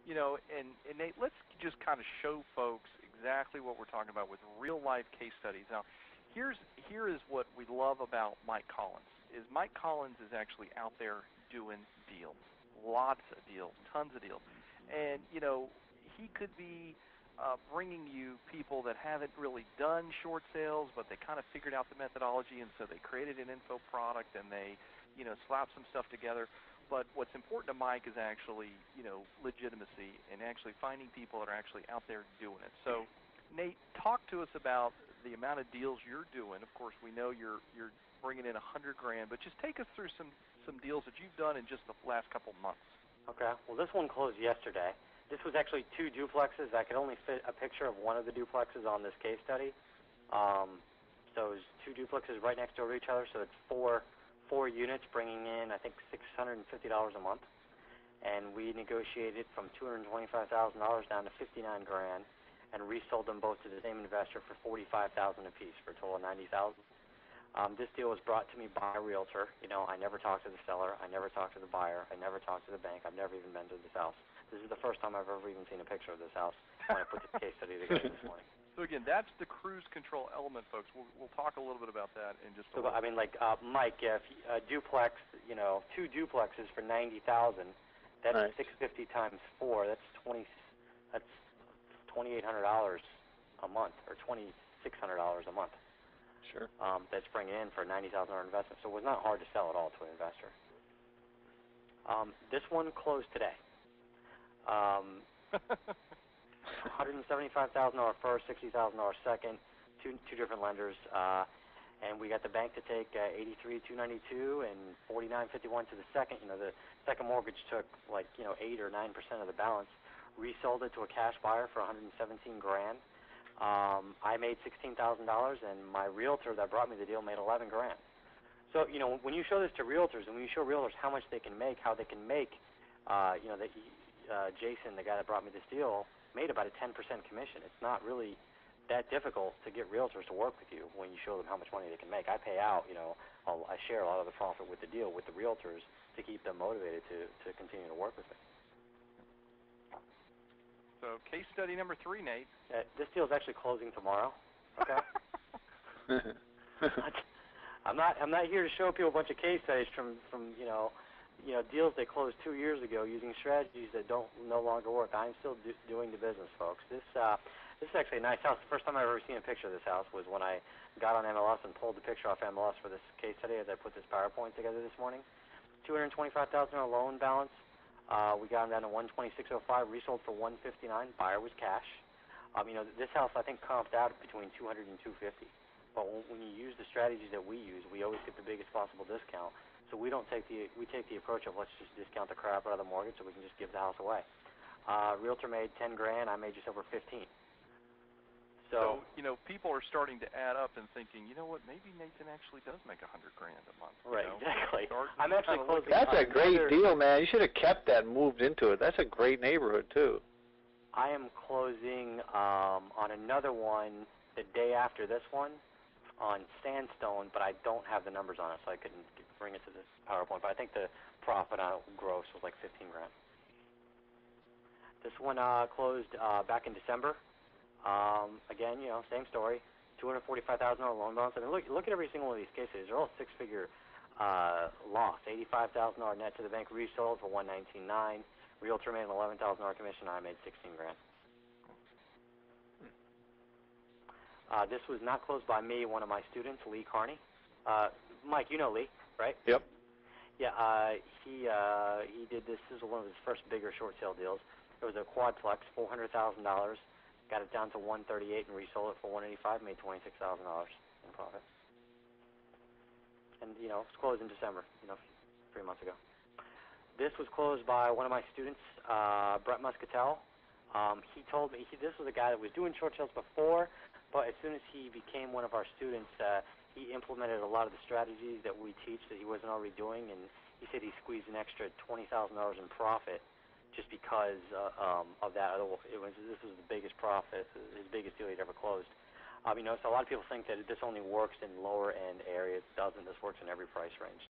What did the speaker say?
And Nate, let's just kind of show folks exactly what we're talking about with real-life case studies. Now, here is what we love about Mike Collins. Mike Collins is actually out there doing deals, lots of deals, tons of deals, and he could be bringing you people that haven't really done short sales, but they kind of figured out the methodology, and so they created an info product and they slapped some stuff together. But what's important to Mike is actually, legitimacy and actually finding people that are actually out there doing it. So, Nate, talk to us about the amount of deals you're doing. Of course, we know you're bringing in $100,000, but just take us through some deals that you've done in just the last couple months. Okay. Well, this one closed yesterday. This was actually 2 duplexes. I could only fit a picture of one of the duplexes on this case study. So it was 2 duplexes right next door to each other. So it's four units, bringing in I think $650 a month, and we negotiated from $225,000 down to $59,000, and resold them both to the same investor for $45,000 apiece for a total of $90,000. This deal was brought to me by a realtor. I never talked to the seller, I never talked to the buyer, I never talked to the bank, I've never even been to this house. This is the first time I've ever even seen a picture of this house when I put this case study together this morning. So again, that's the cruise control element, folks. We'll talk a little bit about that in just a little. I mean, like Mike, if a duplex, 2 duplexes for $90,000, that's right. $650 times 4. That's $2,800 a month, or $2,600 a month. Sure. That's bringing in for a $90,000 investment. So it was not hard to sell at all to an investor. This one closed today. $175,000 first, $60,000 second, two different lenders, and we got the bank to take $83,292 and $49,51 to the second. The second mortgage took 8 or 9% of the balance. Resold it to a cash buyer for $117,000. I made $16,000, and my realtor that brought me the deal made $11,000. So when you show this to realtors, and when you show realtors how much they can make, how they can make, Jason, the guy that brought me this deal, made about a 10% commission. It's not really that difficult to get realtors to work with you when you show them how much money they can make. I pay out, I share a lot of the profit with the deal with the realtors to keep them motivated to continue to work with me. So case study number 3, Nate. This deal is actually closing tomorrow. Okay. I'm not here to show people a bunch of case studies from deals they closed 2 years ago using strategies that no longer work. I'm still doing the business, folks. This is actually a nice house. The first time I've ever seen a picture of this house was when I got on MLS and pulled the picture off MLS for this case study as I put this PowerPoint together this morning. $225,000 loan balance. We got them down to $126.05. Resold for $159. Buyer was cash. This house I think comped out between $200 and $250. But when you use the strategies that we use, we always get the biggest possible discount. So we take the approach of let's just discount the crap out of the mortgage so we can just give the house away. Realtor made $10,000. I made just over $15,000. So people are starting to add up and thinking, what? Maybe Nathan actually does make $100,000 a month. Right, exactly. I'm actually closing. That's a great deal, man. You should have kept that and moved into it. That's a great neighborhood too. I am closing on another one the day after this one on sandstone, but I don't have the numbers on it, so I couldn't bring it to this PowerPoint. But I think the profit on it gross was like $15,000. This one closed back in December. Again, same story. $245,000 loan balance. I mean, look at every single one of these cases. They're all 6-figure loss. $85,000 net to the bank. Resold for $119,900. Realtor made an $11,000 commission. I made $16,000. This was not closed by me. One of my students, Lee Carney. Mike, you know Lee, right? Yep. Yeah. He did this. This is one of his first bigger short sale deals. It was a quadplex, $400,000. Got it down to $138 and resold it for $185. Made $26,000 in profit. And it's closed in December. 3 months ago. This was closed by one of my students, Brett Muscatel. He told me this was a guy that was doing short sales before, but as soon as he became one of our students, he implemented a lot of the strategies that we teach that he wasn't already doing, and he said he squeezed an extra $20,000 in profit just because of that. This was the biggest profit, his biggest deal he'd ever closed. So a lot of people think that this only works in lower end areas. It doesn't. This works in every price range.